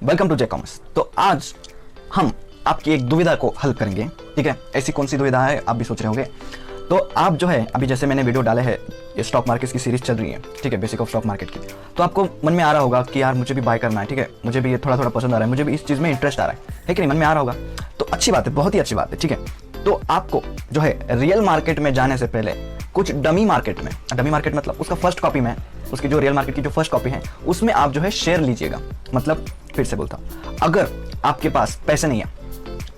Welcome to J commerce. तो आज हम आपकी एक दुविधा को हल करेंगे, ठीक है। ऐसी कौन सी दुविधा है आप भी सोच रहे होंगे। तो आप जो है अभी जैसे मैंने वीडियो डाले है, ये स्टॉक मार्केट की सीरीज चल रही है, ठीक है, बेसिक ऑफ स्टॉक मार्केट की। तो आपको मन में आ रहा होगा कि यार मुझे भी बाय करना है, ठीक है, मुझे भी ये थोड़ा थोड़ा पसंद आ रहा है, मुझे भी इस चीज़ में इंटरेस्ट आ रहा है कि नहीं, मन में आ रहा होगा। तो अच्छी बात है, बहुत ही अच्छी बात है, ठीक है। तो आपको जो है रियल मार्केट में जाने से पहले कुछ डमी मार्केट मतलब उसका फर्स्ट कॉपी में, उसकी जो रियल मार्केट की जो फर्स्ट कॉपी है उसमें आप जो है शेयर लीजिएगा। मतलब फिर से बोलता हूँ, अगर आपके पास पैसे नहीं है,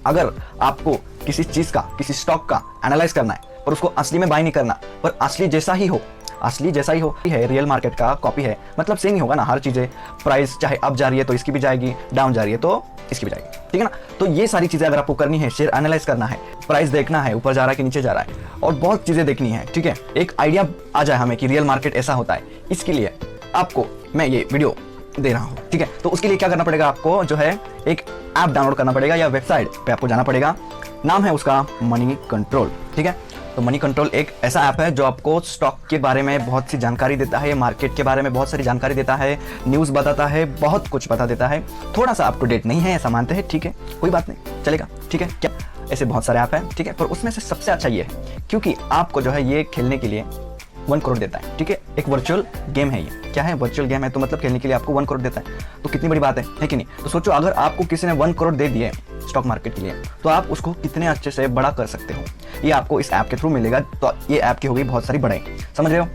अगर आपको किसी चीज का, किसी स्टॉक का एनालाइज करना है और उसको असली में बाय नहीं करना, पर असली जैसा ही हो है, रियल मार्केट का कॉपी है, मतलब सेम ही होगा ना हर चीजें। प्राइस चाहे अप जा रही है तो इसकी भी जाएगी, डाउन जा रही है तो इसकी भी जाएगी, ठीक है ना। तो ये सारी चीजें अगर आपको करनी है, शेयर एनालाइज करना है, प्राइस देखना है ऊपर जा रहा है कि नीचे जा रहा है, और बहुत चीजें देखनी है, ठीक है, एक आइडिया आ जाए हमें कि रियल मार्केट ऐसा होता है, इसके लिए आपको मैं ये वीडियो दे रहा हूँ, ठीक है। तो उसके लिए क्या करना पड़ेगा, आपको जो है एक ऐप डाउनलोड करना पड़ेगा या वेबसाइट पे आपको जाना पड़ेगा। नाम है उसका मनी कंट्रोल, ठीक है। तो मनी कंट्रोल एक ऐसा ऐप है जो आपको स्टॉक के बारे में बहुत सी जानकारी देता है, मार्केट के बारे में बहुत सारी जानकारी देता है, न्यूज़ बताता है, बहुत कुछ बता देता है। थोड़ा सा अप टू डेट नहीं है ऐसा मानते हैं, ठीक है, कोई बात नहीं, चलेगा, ठीक है। क्या ऐसे बहुत सारे ऐप हैं, ठीक है, पर उसमें से सबसे अच्छा ये है क्योंकि आपको जो है ये खेलने के लिए 1 करोड़ देता है, ठीक है। एक वर्चुअल गेम है, ये क्या है, वर्चुअल गेम है, तो मतलब खेलने के लिए आपको 1 करोड़ देता है, तो कितनी बड़ी बात है कि नहीं। तो सोचो अगर आपको किसी ने 1 करोड़ दे दिए स्टॉक मार्केट के लिए, तो आप उसको कितने अच्छे से बड़ा कर सकते हो, ये आपको इस ऐप के थ्रू मिलेगा। तो ये ऐप की हो गई बहुत सारी बढ़ाई, समझ रहे हो,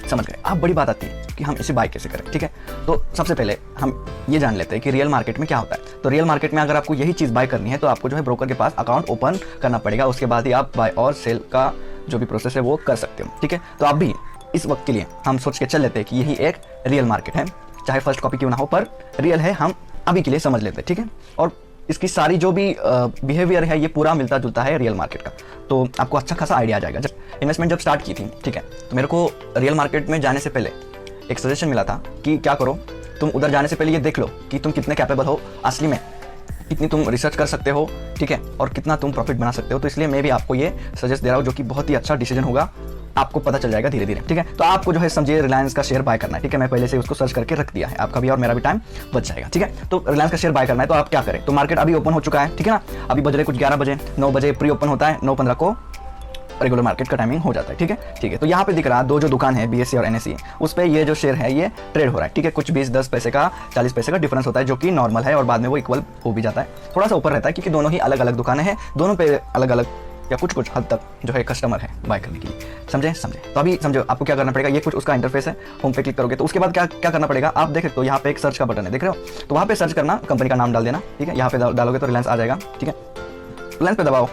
समझ गए। अब बड़ी बात आती है कि हम इसे बाय कैसे करें, ठीक है। तो सबसे पहले हम ये जान लेते हैं कि रियल मार्केट में क्या होता है। तो रियल मार्केट में अगर आपको यही चीज़ बाय करनी है तो आपको जो है ब्रोकर के पास अकाउंट ओपन करना पड़ेगा, उसके बाद ही आप बाय और सेल का जो भी प्रोसेस है वो कर सकते हो, ठीक है। तो आप भी इस वक्त के लिए हम सोच के चल लेते हैं कि यही एक रियल मार्केट है, चाहे फर्स्ट कॉपी क्यों ना हो, पर रियल है, हम अभी के लिए समझ लेते हैं, ठीक है। और इसकी सारी जो भी बिहेवियर है ये पूरा मिलता जुलता है रियल मार्केट का, तो आपको अच्छा खासा आइडिया आ जाएगा। जब इन्वेस्टमेंट जब स्टार्ट की थी, ठीक है, तो मेरे को रियल मार्केट में जाने से पहले एक सजेशन मिला था कि क्या करो, तुम उधर जाने से पहले ये देख लो कि तुम कितने कैपेबल हो असली में, कितनी तुम रिसर्च कर सकते हो, ठीक है, और कितना तुम प्रॉफिट बना सकते हो। तो इसलिए मैं भी आपको ये सजेस्ट दे रहा हूँ, जो कि बहुत ही अच्छा डिसीजन होगा, आपको पता चल जाएगा धीरे धीरे, ठीक है। तो आपको जो है समझिए रिलायंस का शेयर बाय करना है, ठीक है, मैं पहले से उसको सर्च करके रख दिया है, आपका भी और मेरा भी टाइम बच जाएगा, ठीक है। तो रिलायंस का शेयर बाय करना है तो आप क्या करें, तो मार्केट अभी ओपन हो चुका है, ठीक है ना, अभी बज रहे कुछ 11 बजे, 9 बजे प्री ओपन होता है, 9:15 को रेगुलर मार्केट का टाइमिंग हो जाता है, ठीक है, ठीक है। तो यहाँ पे दिख रहा है दो जो दुकान है BSE और NSE, उस पर ये जो शेयर है ये ट्रेड हो रहा है, ठीक है। कुछ 20-10 पैसे का, 40 पैसे का डिफरेंस होता है, जो कि नॉर्मल है, और बाद में वो इक्वल हो भी जाता है, थोड़ा सा ऊपर रहता है क्योंकि दोनों ही अलग अलग दुकानें हैं, दोनों पे अलग अलग या कुछ कुछ हद तक जो है कस्टमर है बाय करने के लिए, समझे। तो अभी समझो आपको क्या करना पड़ेगा, ये कुछ उसका इंटरफेस है, होम पे क्लिक करोगे तो उसके बाद क्या क्या करना पड़ेगा, आप देख सकते हो यहाँ पे एक सर्च का बटन है, देख रहे हो, तो वहाँ पे सर्च करना, कंपनी का नाम डाल देना, ठीक है, यहाँ पे डालोगे तो रिलायंस आ जाएगा, ठीक है। रिलायंस पे दबाओ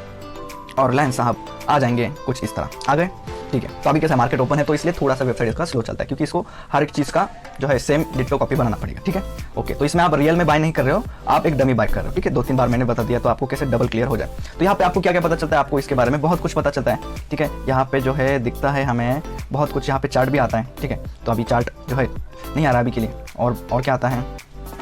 और रिलायंस साहब आ जाएंगे कुछ इस तरह, आ गए, ठीक है। तो अभी कैसा मार्केट ओपन है तो इसलिए थोड़ा सा वेबसाइट इसका स्लो चलता है क्योंकि इसको हर एक चीज़ का जो है सेम डिट्टो कॉपी बनाना पड़ेगा, ठीक है, ओके। तो इसमें आप रियल में बाय नहीं कर रहे हो, आप एक डमी बाय कर रहे हो, ठीक है। 2-3 बार मैंने बता दिया तो आपको कैसे डबल क्लियर हो जाए। तो यहाँ पे आपको क्या क्या पता चलता है, आपको इसके बारे में बहुत कुछ पता चलता है, ठीक है। यहाँ पे जो है दिखता है हमें बहुत कुछ, यहाँ पे चार्ट भी आता है, ठीक है। तो अभी चार्ट जो है नहीं आ रहा अभी के लिए, और क्या आता है,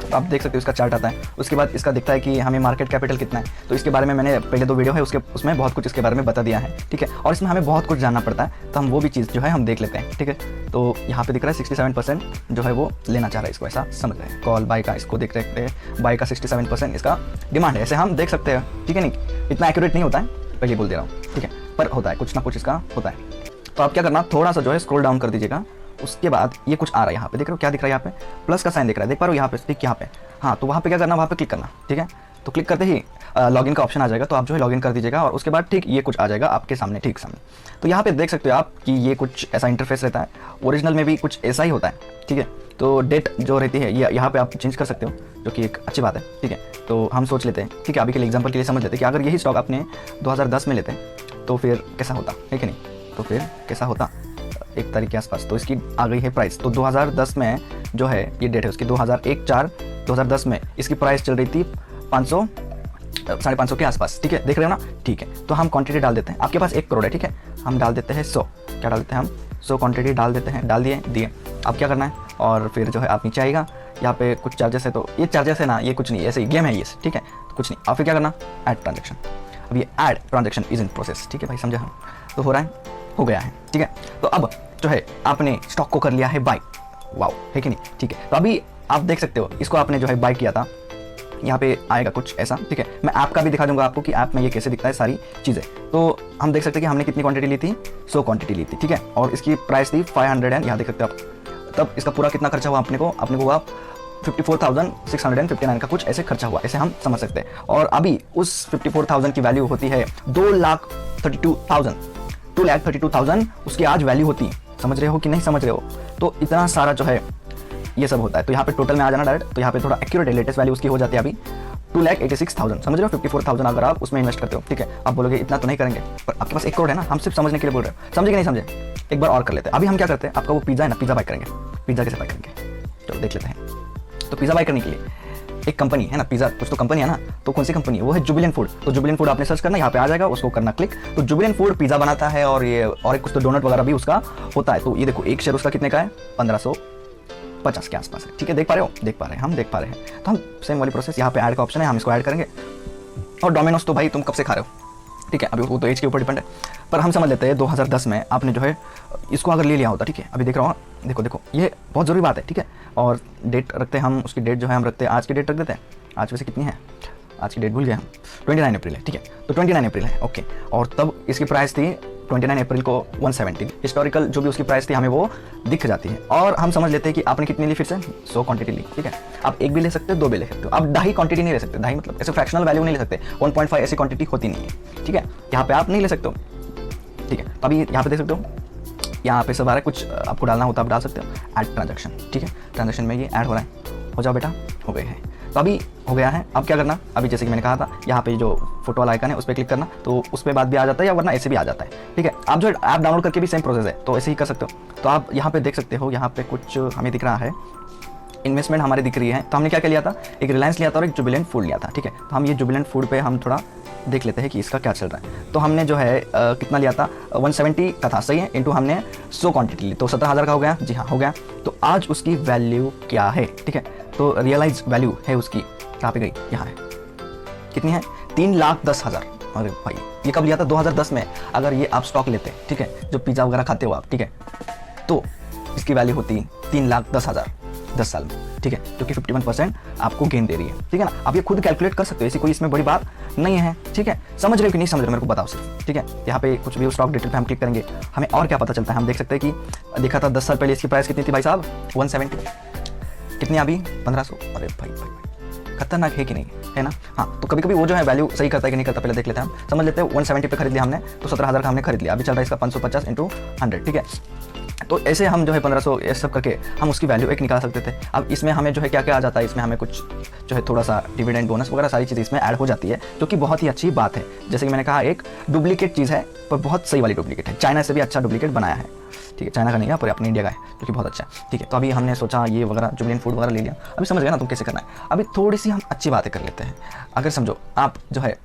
तो आप देख सकते हो इसका चार्ट आता है। उसके बाद इसका दिखता है कि हमें मार्केट कैपिटल कितना है, तो इसके बारे में मैंने पहले 2 वीडियो है उसमें बहुत कुछ इसके बारे में बता दिया है, ठीक है। और इसमें हमें बहुत कुछ जानना पड़ता है, तो हम वो भी चीज़ जो है हम देख लेते हैं, ठीक है। तो यहाँ पे दिख रहा है 67% जो है वो लेना चाह रहा है, इसको ऐसा समझ रहे हैं, कॉल बाय का इसको देख रहे हैं, बाय का 67% इसका डिमांड है, ऐसे हम देख सकते हैं, ठीक है। नहीं इतना एक्यूरेट नहीं होता है, पहले बोल दे रहा हूँ, ठीक है, पर होता है कुछ ना कुछ इसका होता है। तो आप क्या करना, थोड़ा सा जो है स्क्रॉल डाउन कर दीजिएगा, उसके बाद ये कुछ आ रहा है, यहाँ पे देख रहे हो क्या दिख रहा है, यहाँ पे प्लस का साइन दिख रहा है, देख पा रहे हो यहाँ पे, ठीक, यहाँ पे, हाँ। तो वहाँ पे क्या करना, वहाँ पे क्लिक करना, ठीक है। तो क्लिक करते ही लॉगिन का ऑप्शन आ जाएगा, तो आप जो है लॉगिन कर दीजिएगा और उसके बाद ठीक ये कुछ आ जाएगा आपके सामने, ठीक सामने। तो यहाँ पे देख सकते हो आप कि ये कुछ ऐसा इंटरफेस रहता है, ओरिजिनल में भी कुछ ऐसा ही होता है, ठीक है। तो डेट जो रहती है ये यहाँ पे आप चेंज कर सकते हो, जो कि एक अच्छी बात है, ठीक है। तो हम सोच लेते हैं, ठीक है, अभी के लिए एग्जाम्पल के लिए समझ लेते हैं कि अगर यही स्टॉक आपने 2010 में लेते हैं तो फिर कैसा होता है कि नहीं, तो फिर कैसा होता 1 तारीख के आसपास, तो इसकी आ गई है प्राइस। तो 2010 में जो है ये डेट है उसकी 2001/4/2010 में इसकी प्राइस चल रही थी 500 550 के आसपास, ठीक है, देख रहे हो ना, ठीक है। तो हम क्वांटिटी डाल देते हैं, आपके पास 1 करोड़ है, ठीक है, हम डाल देते हैं 100, क्या डाल देते हैं हम 100 क्वांटिटी डाल देते हैं, डाल दिए। अब क्या करना है, और फिर जो है आप नीचे आएगा, यहाँ पे कुछ चार्जेस है, तो ये चार्जेस है ना, ये कुछ नहीं, ऐसे ही गेम है ये, ठीक है, तो कुछ नहीं। और फिर क्या करना, ऐड ट्रांजेक्शन, अब ये add transaction is in process, ठीक है भाई, समझा हम, तो हो रहा है, हो गया है, ठीक है। तो अब जो है आपने स्टॉक को कर लिया है बाय, वाओ, है कि नहीं, ठीक है। तो अभी आप देख सकते हो इसको आपने जो है बाय किया था यहाँ पे आएगा कुछ ऐसा, ठीक है। मैं ऐप का भी दिखा दूंगा आपको कि ऐप में ये कैसे दिखता है सारी चीज़ें। तो हम देख सकते हैं कि हमने कितनी क्वांटिटी ली थी, 100 क्वांटिटी ली थी, ठीक है। और इसकी प्राइस थी 500 एंड यहाँ देख सकते हो आप। तब इसका पूरा कितना खर्चा हुआ अपने को हुआ 54,659 का कुछ ऐसे खर्चा हुआ, ऐसे हम समझ सकते हैं। और अभी उस 54,000 की वैल्यू होती है 2,32,000, 2,32,000 उसकी आज वैल्यू होती है। समझ रहे हो कि नहीं समझ रहे हो? तो इतना सारा जो है ये सब होता है। तो यहाँ पे टोटल में आ जाना डायरेक्ट, तो यहाँ पे थोड़ा एक्यूरेट है, लेटेस्ट वैल्यू उसकी हो जाती है अभी 2,86,000। समझ रहे हो? 54,000 अगर आप उसमें इन्वेस्ट करते हो, ठीक है। आप बोलोगे इतना तो नहीं करेंगे, पर आपके पास 1 करोड़ है ना, हम सिर्फ समझने के लिए बोल रहे हो। समझे कि नहीं समझे? एक बार और कर लेते हैं। अभी हम क्या करते हैं, आपका वो पिज़्ज़ा है ना, पिज़्ज़ा बाय करेंगे। पिज़्ज़ा कैसे बाय करेंगे चलो देख लेते हैं। तो पिज़्ज़ा बाय करने के लिए एक कंपनी है ना, पिज़्ज़ा कुछ तो कंपनी है ना, तो कौन सी कंपनी है? वो है जुबिलेंट फूड। तो जुबिलेंट फूड आपने सर्च करना, यहाँ पे आ जाएगा, उसको करना क्लिक। तो जुबिलेंट फूड पिज़्ज़ा बनाता है और ये और एक कुछ तो डोनट वगैरह भी उसका होता है। तो ये देखो एक शेयर उसका कितने का है, 1550 के आसपास है, ठीक है। देख पा रहे हो? देख पा रहे हैं, हम देख पा रहे हैं। तो हम सेम वाली प्रोसेस, यहाँ पे ऐड का ऑप्शन है, हम इसको ऐड करेंगे। और डोमिनोज तो भाई तुम कब से खा रहे हो, ठीक है। अभी वो तो एज के ऊपर डिपेंड है, पर हम समझ लेते हैं 2010 में आपने जो है इसको अगर ले लिया होता, ठीक है। अभी देख रहा हूँ, देखो देखो ये बहुत ज़रूरी बात है, ठीक है। और डेट रखते हैं हम, उसकी डेट जो है हम रखते हैं, आज की डेट रख देते हैं। आज वैसे कितनी है, आज की डेट भूल गए हम, 29 अप्रैल है, ठीक है। तो 29 अप्रैल है, ओके। और तब इसकी प्राइस थी 29 अप्रैल को 170। हिस्टोरिकल जो भी उसकी प्राइस थी हमें वो दिख जाती है। और हम समझ लेते हैं कि आपने कितनी ली, फिर से 100 क्वांटिटी ली, ठीक है। आप एक भी ले सकते हो, 2 भी ले सकते हो, आप 2.5 क्वांटिटी नहीं ले सकते। 2.5 मतलब ऐसे फ्रैक्शनल वैल्यू नहीं ले सकते, 1.5 ऐसी क्वांटिटी होती नहीं है, ठीक है। यहाँ पे आप नहीं ले सकते हो, ठीक है। तो अभी यहाँ पे देख सकते हो, यहाँ पे सब आ रहा है, कुछ आपको डालना होता है आप डाल सकते हो। ऐड ट्रांजैक्शन, ठीक है। ट्रांजैक्शन में ये ऐड हो रहा है, हो जाओ बेटा, हो गए हैं। तो अभी हो गया है। अब क्या करना, अभी जैसे कि मैंने कहा था, यहाँ पे जो फोटो वाला आइकन है उस पर क्लिक करना, तो उस पर बाद भी आ जाता है, या वरना ऐसे भी आ जाता है, ठीक है। आप जो ऐप डाउनलोड करके भी सेम प्रोसेस है, तो ऐसे ही कर सकते हो। तो आप यहाँ पे देख सकते हो, यहाँ पे कुछ हमें दिख रहा है, इन्वेस्टमेंट हमारी दिख रही है। तो हमने क्या क्या लिया था, एक रिलायंस लिया था और एक जुबिलेंट फूड लिया था, ठीक है। तो हम ये जुबिलेंट फूड पे हम थोड़ा देख लेते हैं कि इसका क्या चल रहा है। तो हमने जो है कितना लिया था, 170 का था, सही है, इंटू हमने 100 क्वांटिटी ली, तो 17,000 का हो गया। जी हाँ, हो गया। तो आज उसकी वैल्यू क्या है, ठीक है। तो रियलाइज वैल्यू है उसकी, कहाँ पे गई, यहाँ है, कितनी है, 3,10,000। अरे भाई ये कब लिया था, 2010 में। अगर ये आप स्टॉक लेते, ठीक है, जो पिज़्ज़ा वगैरह खाते हो आप, ठीक है, तो इसकी वैल्यू होती 3,10,000 10 साल में, ठीक है, जो कि 51% आपको गेन दे रही है, ठीक है ना। आप ये खुद कैलकुलेट कर सकते हो, ऐसी कोई इसमें बड़ी बात नहीं है, ठीक है। समझ रहे हो कि नहीं समझ रहे हो, मेरे को बताओ सिर्फ, ठीक है। यहाँ पे कुछ भी स्टॉक डिटेल पे हम क्लिक करेंगे, हमें और क्या पता चलता है। हम देख सकते हैं कि देखा था 10 साल पहले इसकी प्राइस कितनी थी भाई साहब, 170, कितनी अभी 1500। अरे भाई खतरनाक है कि नहीं है ना। हाँ, तो कभी कभी वो जो है वैल्यू सही करता है कि नहीं करता, पहले देख लेते हैं हम। समझ लेते हैं 170 पे खरीद लिया हमने, तो 17,000 का हमने खरीद लिया। अभी चल रहा है इसका 550 इंटू 100, ठीक है। तो ऐसे हम जो है 1500 ये सब करके हम उसकी वैल्यू एक निकाल सकते थे। अब इसमें हमें जो है क्या क्या आ जाता है, इसमें हमें कुछ जो है थोड़ा सा डिविडेंड बोनस वगैरह सारी चीज़ें इसमें ऐड हो जाती है, जो कि बहुत ही अच्छी बात है। जैसे कि मैंने कहा, एक डुप्लीकेट चीज़ है, पर बहुत सही वाली डुप्लीकेट है। चाइना से भी अच्छा डुप्लीकेट बनाया है, ठीक है। चाइना का नहीं है, पर अपने इंडिया का है, जो कि बहुत अच्छा है, ठीक है। तो अभी हमने सोचा ये वगैरह जुबिलेंट फूड वगैरह ले लिया। अभी समझ गए ना तुम कैसे करना है। अभी थोड़ी सी हम अच्छी बातें कर लेते हैं। अगर समझो आप जो है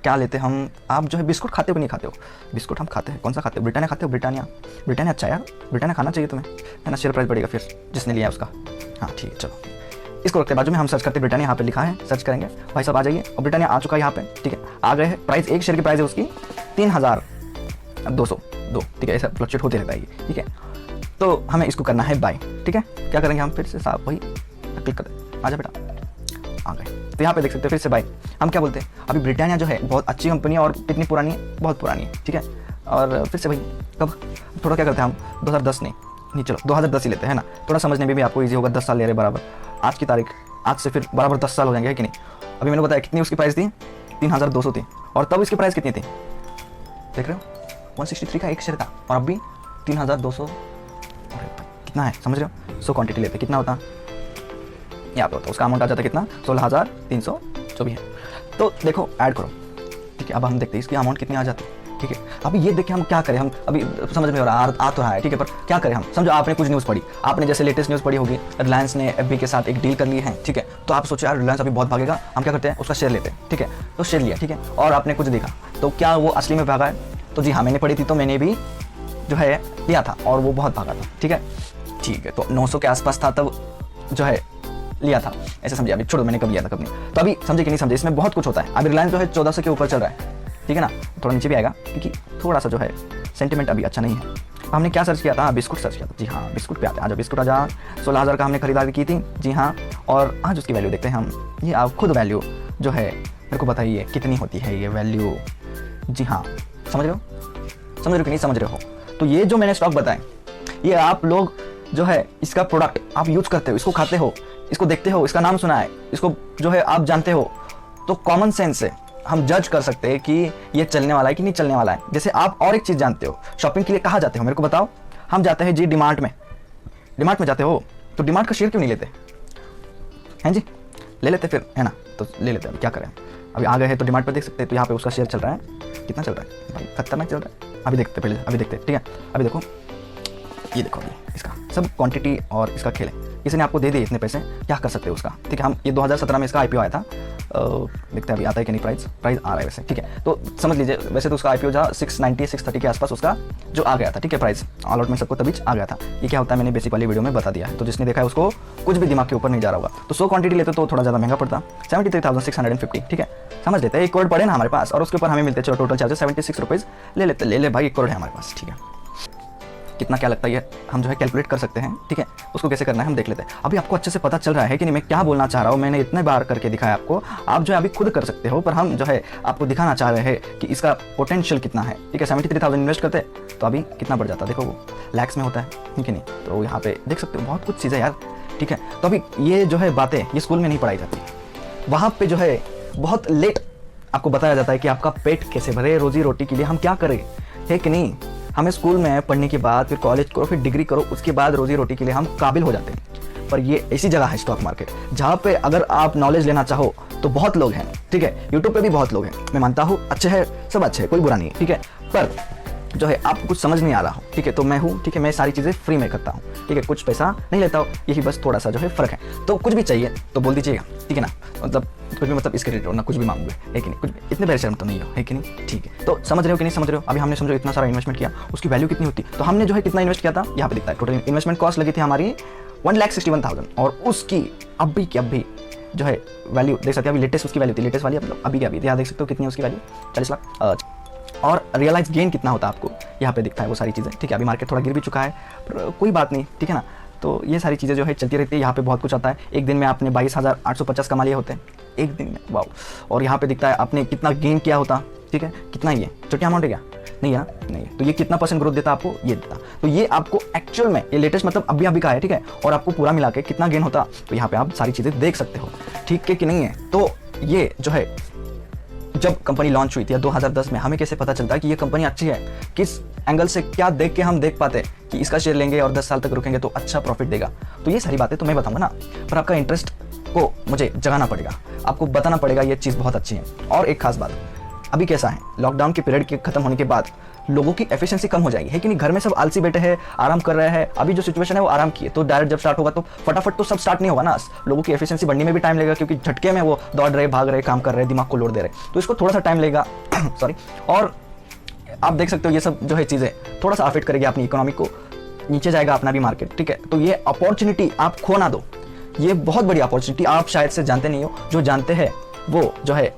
क्या लेते हैं हम, आप जो है बिस्कुट खाते हो कि नहीं खाते हो? बिस्कुट हम खाते हैं। कौन सा खाते हो? ब्रिटानिया खाते हो? ब्रिटानिया, ब्रिटानिया अच्छा यार, ब्रिटानिया खाना चाहिए तुम्हें, है ना। शेयर प्राइस बढ़ेगा फिर जिसने लिया है उसका। हाँ ठीक है, चलो इसको रखते हैं बाजू में। हम सर्च करते हैं ब्रिटानिया, यहाँ पे लिखा है, सर्च करेंगे भाई साहब, आ जाइए। और ब्रिटानिया आ चुका है यहाँ पे, ठीक है, आ गए हैं। प्राइस, एक शेयर की प्राइस है उसकी 3,202, ठीक है। ऐसा फ्लक्चुएट होते रहता है ये, ठीक है। तो हमें इसको करना है बाय, ठीक है। क्या करेंगे हम, फिर से साहब वही क्लिक कर दे, आ जा बेटा, आ गए। तो यहाँ पे देख सकते हैं फिर से बाय। हम क्या बोलते हैं, अभी ब्रिटानिया जो है बहुत अच्छी कंपनी है, और कितनी पुरानी है, बहुत पुरानी है, ठीक है। और फिर से भाई कब, थोड़ा क्या करते हैं हम, 2010 नहीं चलो 2010 ही लेते हैं ना, थोड़ा समझने में भी आपको ईजी होगा। 10 साल ले रहे बराबर, आज की तारीख, आज से फिर बराबर 10 साल हो जाएंगे, है कि नहीं। अभी मैंने बताया कितनी उसकी प्राइस थी, 3,200 थी, और तब इसकी प्राइस कितनी थी, देख रहे हो, 163 का एक शेयर था, और अब भी 3,200। अरे कितना है, समझ रहे हो। 100 क्वांटिटी लेते कितना होता, यहाँ पे होता, उसका अमाउंट आ जाता है कितना, 16,300 जो भी है। तो देखो ऐड करो, ठीक है। अब हम देखते हैं इसकी अमाउंट कितनी आ जाती है, ठीक है। अभी ये देखिए हम क्या करें, हम अभी समझ में आ तो रहा है, ठीक है, पर क्या करें हम। समझो आपने कुछ न्यूज़ पढ़ी, आपने जैसे लेटेस्ट न्यूज़ पढ़ी होगी, रिलायंस ने एफबी के साथ एक डील कर ली है, ठीक है। तो आप सोचो यार रिलायंस अभी बहुत भागेगा, हम क्या करते हैं, उसका शेयर लेते हैं, ठीक है। तो शेयर लिया, ठीक है, और आपने कुछ देखा, तो क्या वो असली में भागा है? तो जी हाँ, मैंने पढ़ी थी, तो मैंने भी जो है लिया था, और वो बहुत भागा था, ठीक है, ठीक है। तो 900 के आसपास था तब जो है लिया था, ऐसे समझिए। अभी छोड़ो मैंने कब लिया था कब नहीं, तो अभी समझे कि नहीं समझे, इसमें बहुत कुछ होता है। अभी रिलायंस जो है 1400 के ऊपर चल रहा है, ठीक है ना, थोड़ा नीचे भी आएगा, क्योंकि थोड़ा सा जो है सेंटिमेंट अभी अच्छा नहीं है। हमने क्या सर्च किया था, बिस्कुट सर्च किया था, जी हाँ बिस्कुट पे आते हैं। आज बिस्कुट आ जा, 16,000 का हमने खरीदारी की थी, जी हाँ। और आज उसकी वैल्यू देखते हैं हम। ये आप खुद वैल्यू जो है मेरे को बताइए कितनी होती है ये वैल्यू। जी हाँ, समझ रहे हो कि नहीं समझ रहे हो? तो ये जो मैंने स्टॉक बताए, ये आप लोग जो है इसका प्रोडक्ट आप यूज करते हो, इसको खाते हो, इसको देखते हो, इसका नाम सुना है, इसको जो है आप जानते हो, तो कॉमन सेंस से हम जज कर सकते हैं कि ये चलने वाला है कि नहीं चलने वाला है। जैसे आप और एक चीज़ जानते हो, शॉपिंग के लिए कहाँ जाते हो मेरे को बताओ? हम जाते हैं जी डीमार्ट में। डीमार्ट में जाते हो तो डीमार्ट का शेयर क्यों नहीं लेते हैं जी? ले लेते फिर, है ना? तो ले लेते हैं, क्या करें। अभी आ गए हैं तो डीमार्ट पर देख सकते हैं, तो यहाँ पे उसका शेयर चल रहा है, कितना चल रहा है भाई? खतरनाक चल रहा है। अभी देखते पहले, अभी देखते, ठीक है। अभी देखो, ये देखो, अभी इसका सब क्वांटिटी और इसका खेल है। इसने आपको दे दिए इतने पैसे, क्या कर सकते हो उसका, ठीक है। हम ये 2017 में इसका आईपीओ आया था, देखते हैं अभी आता है कि नहीं। प्राइस आ रहा है वैसे, ठीक है। तो समझ लीजिए वैसे तो उसका आईपीओ जहाँ 690 630 के आसपास उसका जो आ गया था, ठीक है। प्राइस ऑल आउट में सबको तभी आ गया था। ये क्या होता है मैंने बेसिक वाली वीडियो में बता दिया है, तो जिसने देखा है उसको कुछ भी दिमाग के ऊपर नहीं जा रहा होगा। तो 100 क्वांटिटी लेते तो थोड़ा ज़्यादा महंगा पड़ता, 73,650, ठीक है। समझ लेते हैं 1 करोड़ पड़े ना हमारे पास, और उसके ऊपर हमें मिलते, चलो टोटल चार्जेस 76 रुपीज़ ले लेते, ले भाई 1 करोड़ है हमारे पास, ठीक है। कितना क्या लगता है हम जो है कैलकुलेट कर सकते हैं, ठीक है। उसको कैसे करना है हम देख लेते हैं। अभी आपको अच्छे से पता चल रहा है कि नहीं मैं क्या बोलना चाह रहा हूँ? मैंने इतने बार करके दिखाया आपको, आप जो है अभी खुद कर सकते हो, पर हम जो है आपको दिखाना चाह रहे हैं कि इसका पोटेंशियल कितना है, ठीक है। 73,000 इन्वेस्ट करते तो अभी कितना बढ़ जाता, देखो वो लैक्स में होता है, ठीक है नहीं? तो यहाँ पे देख सकते हो बहुत कुछ चीज़ें यार, ठीक है। तो अभी ये जो है बातें ये स्कूल में नहीं पढ़ाई जाती, वहाँ पे जो है बहुत लेट आपको बताया जाता है कि आपका पेट कैसे भरे, रोजी रोटी के लिए हम क्या करें, है कि नहीं? हमें स्कूल में पढ़ने के बाद फिर कॉलेज करो, फिर डिग्री करो, उसके बाद रोजी रोटी के लिए हम काबिल हो जाते हैं। पर ये ऐसी जगह है स्टॉक मार्केट, जहाँ पे अगर आप नॉलेज लेना चाहो तो बहुत लोग हैं, ठीक है। यूट्यूब पे भी बहुत लोग हैं, मैं मानता हूँ अच्छे हैं, सब अच्छे हैं, कोई बुरा नहीं है, ठीक है। पर जो है आपको कुछ समझ नहीं आ रहा हो, ठीक है। तो मैं हूँ, ठीक है, मैं सारी चीज़ें फ्री में करता हूँ, ठीक है। कुछ पैसा नहीं लेता हूँ, यही बस थोड़ा सा जो है फ़र्क है। तो कुछ भी चाहिए तो बोल दीजिएगा, ठीक है ना? मतलब कुछ भी, मतलब इसके रिलेटेड ना कुछ भी मांगूंगे, है कि नहीं? कुछ भी, इतने बड़े शर्म तो नहीं हो, है कि नहीं? ठीक है। तो समझ रहे हो कि नहीं समझ रहे हो? अभी हमने समझो इतना सारा इन्वेस्टमेंट किया, उसकी वैल्यू कितनी होती? तो हमने जो है कितना इन्वेस्ट किया था यहाँ पे दिखता है। टोटल इन्वेस्टमेंट कॉस्ट लगी थी हमारी 1,61,000, और उसकी अभी की अभी जो है वैल्यू देख सकते हैं। अभी लेटेस्ट उसकी वैल्यू थी, लेटेस्ट वाली मतलब अभी की अभी यहाँ देख सकते हो कितनी है उसकी वैल्यू, 40 लाख। और रियलाइज गेन कितना होता है आपको यहाँ पे दिखता है वो सारी चीज़ें, ठीक है। अभी मार्केट थोड़ा गिर भी चुका है, पर कोई बात नहीं, ठीक है ना? तो ये सारी चीज़ें जो है चलती रहती है। यहाँ पे बहुत कुछ आता है। एक दिन में आपने 22,850 कमा लिए होते हैं एक दिन में, वाओ। और यहाँ पे दिखता है आपने कितना गेन किया होता, ठीक है। कितना ही है, छोटी अमाउंट है क्या? नहीं है ना, नहीं है। तो ये कितना % ग्रोथ देता आपको? ये देता। तो ये आपको एक्चुअल में ये लेटेस्ट मतलब अभी अभी का है, ठीक है। और आपको पूरा मिला के कितना गेन होता, तो यहाँ पे आप सारी चीज़ें देख सकते हो, ठीक है कि नहीं है? तो ये जो है जब कंपनी लॉन्च हुई थी 2010 में, हमें कैसे पता चलता है कि ये कंपनी अच्छी है? किस एंगल से क्या देख के हम देख पाते कि इसका शेयर लेंगे और 10 साल तक रुकेंगे तो अच्छा प्रॉफिट देगा? तो ये सारी बातें तो मैं बताऊंगा ना, पर आपका इंटरेस्ट को मुझे जगाना पड़ेगा, आपको बताना पड़ेगा ये चीज़ बहुत अच्छी है। और एक खास बात, अभी कैसा है, लॉकडाउन के पीरियड के खत्म होने के बाद लोगों की एफिशिएंसी कम हो जाएगी, है कि नहीं? घर में सब आलसी बैठे हैं, आराम कर रहे हैं। अभी जो सिचुएशन है वो आराम की है, तो डायरेक्ट जब स्टार्ट होगा तो फटाफट तो सब स्टार्ट नहीं होगा ना। लोगों की एफिशिएंसी बढ़ने में भी टाइम लगेगा, क्योंकि झटके में वो दौड़ रहे, भाग रहे, काम कर रहे, दिमाग को लोड दे रहे, तो इसको थोड़ा सा टाइम लगेगा सॉरी। और आप देख सकते हो ये सब जो है चीज़ें थोड़ा सा अफेक्ट करेगी अपनी इकोनॉमी को, नीचे जाएगा अपना भी मार्केट, ठीक है। तो ये अपॉर्चुनिटी आप खो ना दो, ये बहुत बड़ी अपॉर्चुनिटी, आप शायद से जानते नहीं हो, जो जानते हैं वो जो है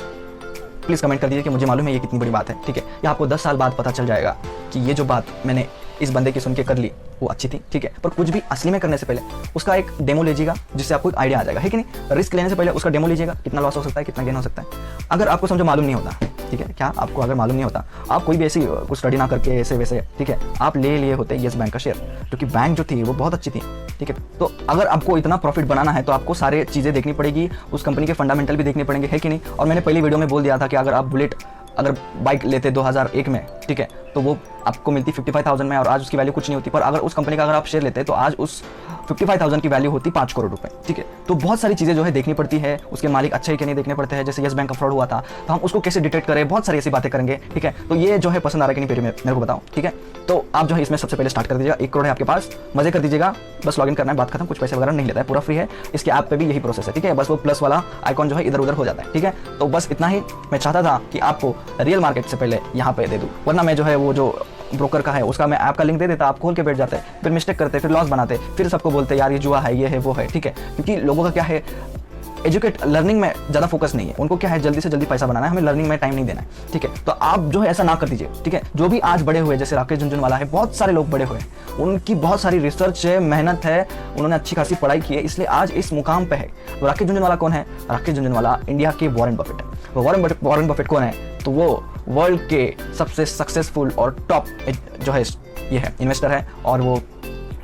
प्लीज़ कमेंट कर दीजिए कि मुझे मालूम है ये कितनी बड़ी बात है, ठीक है। ये आपको 10 साल बाद पता चल जाएगा कि ये जो बात मैंने इस बंदे की सुन के कर ली वो अच्छी थी, ठीक है। पर कुछ भी असली में करने से पहले उसका एक डेमो लीजिएगा, जिससे आपको एक आइडिया आ जाएगा, है कि नहीं? रिस्क लेने से पहले उसका डेमो लीजिएगा, कितना लॉस हो सकता है, कितना गेन हो सकता है। अगर आपको समझो मालूम नहीं होता, ठीक है, क्या आपको अगर मालूम नहीं होता, आप कोई भी ऐसी कुछ स्टडी ना करके ऐसे वैसे, ठीक है, आप ले लिए होते येस बैंक का शेयर, क्योंकि बैंक जो थी वो बहुत अच्छी थी, ठीक है। तो अगर आपको इतना प्रॉफिट बनाना है तो आपको सारे चीज़ें देखनी पड़ेगी, उस कंपनी के फंडामेंटल भी देखने पड़ेंगे, है कि नहीं? और मैंने पहली वीडियो में बोल दिया था कि अगर आप बुलेट अगर बाइक लेते 2001 में, ठीक है, तो वो आपको मिलती 55,000 में, और आज उसकी वैल्यू कुछ नहीं होती। पर अगर उस कंपनी का अगर आप शेयर लेते तो आज उस 55,000 की वैल्यू होती 5 करोड़ रुपए, ठीक है। तो बहुत सारी चीज़ें जो है देखनी पड़ती है, उसके मालिक अच्छे ही कि नहीं देखने पड़ते हैं। जैसे येस बैंक का फ्रॉड हुआ था, तो हम उसको कैसे डिटेक्ट करें, बहुत सारी ऐसी बातें करेंगे, ठीक है। तो ये जो है पसंद आ रहा है कि नहीं फिर मेरे को बताओ, ठीक है। तो आप जो है इसमें सबसे पहले स्टार्ट कर दीजिएगा, 1 करोड़ है आपके पास, मजे कर दीजिएगा, बस लॉगिन करना है, बात खत्म, कुछ पैसे वगैरह नहीं लेता है, पूरा फ्री है। इसके ऐप पे भी यही प्रोसेस है, ठीक है। बस वो प्लस वाला आइकॉन जो है इधर उधर हो जाता है, ठीक है। तो बस इतना ही मैं चाहता था कि आपको रियल मार्केट से पहले यहाँ पे दे दूँ, वरना मैं जो है वो जो ब्रोकर का है उसका मैं ऐप का लिंक दे देता, आप खोल के बैठ जाते, फिर मिस्टेक करते, फिर लॉस बनाते, फिर सबको बोलते यार ये जुआ है, ये है, वो है, ठीक है। क्योंकि लोगों का क्या है, एजुकेट लर्निंग में ज़्यादा फोकस नहीं है, उनको क्या है जल्दी से जल्दी पैसा बनाना है, हमें लर्निंग में टाइम नहीं देना है, ठीक है। तो आप जो है ऐसा ना कर दीजिए, ठीक है। जो भी आज बड़े हुए, जैसे राकेश झुनझुनवाला है, बहुत सारे लोग बड़े हुए हैं, उनकी बहुत सारी रिसर्च है, मेहनत है, उन्होंने अच्छी खासी पढ़ाई की है, इसलिए आज इस मुकाम पे है। तो राकेश झुनझुनवाला कौन है? राकेश झुनझुनवाला इंडिया के वॉरेन बफेट है। वो वॉरेन बफेट कौन है? तो वो वर्ल्ड के सबसे सक्सेसफुल और टॉप जो है ये है इन्वेस्टर है, और वो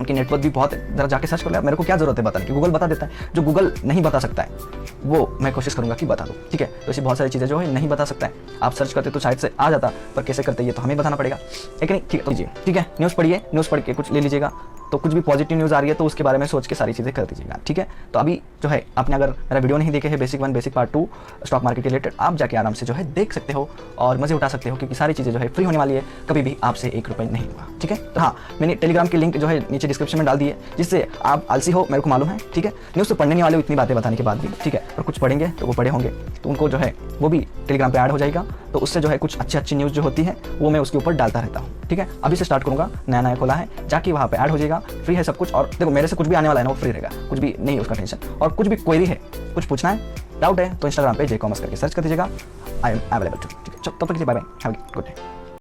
उनकी नेटवर्क भी बहुत है। जरा जाके सर्च कर लिया, मेरे को क्या जरूरत है बताने की, गूगल बता देता है। जो गूगल नहीं बता सकता है वो मैं कोशिश करूंगा कि बता दूं, ठीक है। तो ऐसी बहुत सारी चीज़ें जो है नहीं बता सकता है, आप सर्च करते तो शायद से आ जाता, पर कैसे करते ये तो हमें बताना पड़ेगा, है कि नहीं? ठीक है, ठीक है। न्यूज़ पढ़िए, न्यूज़ पढ़ के कुछ ले लीजिएगा, तो कुछ भी पॉजिटिव न्यूज़ आ रही है तो उसके बारे में सोच के सारी चीज़ें कर दीजिएगा, ठीक है। तो अभी जो है आपने अगर मेरा वीडियो नहीं देखे है basic 1 basic part 2 stock market के रिलेटेड, आप जाके आराम से जो है देख सकते हो और मज़े उठा सकते हो, क्योंकि सारी चीज़ें जो है फ्री होने वाली है, कभी भी आपसे 1 रुपये नहीं हुआ, ठीक है। तो हाँ, मैंने टेलीग्राम की लिंक जो है नीचे डिस्क्रिप्शन में डाल दी है, जिससे आप आलसी हो मेरे को मालूम है, ठीक है। न्यूज़ तो पढ़ने नहीं वाले हो इतनी बातें बताने के बाद भी, ठीक है, और कुछ पढ़ेंगे तो वो पढ़े होंगे तो उनको जो है वो भी टेलीग्राम पे ऐड हो जाएगा, तो उससे जो है कुछ अच्छी न्यूज़ जो होती है वो मैं उसके ऊपर डालता रहता हूँ, ठीक है। अभी से स्टार्ट करूँगा, नया खोला है, जाके वहाँ पे ऐड हो जाएगा, फ्री है सब कुछ। और देखो मेरे से कुछ भी आने वाला है ना वो फ्री रहेगा, कुछ भी नहीं है उसका टेंशन। और कुछ भी क्वेरी है, कुछ पूछना है, डाउट है, तो इंस्टाग्राम पे JCommerce करके सर्च कर दीजिएगा, आई एम अवेलेबल टू, ठीक है। तब तक के लिए bye bye, have a good day.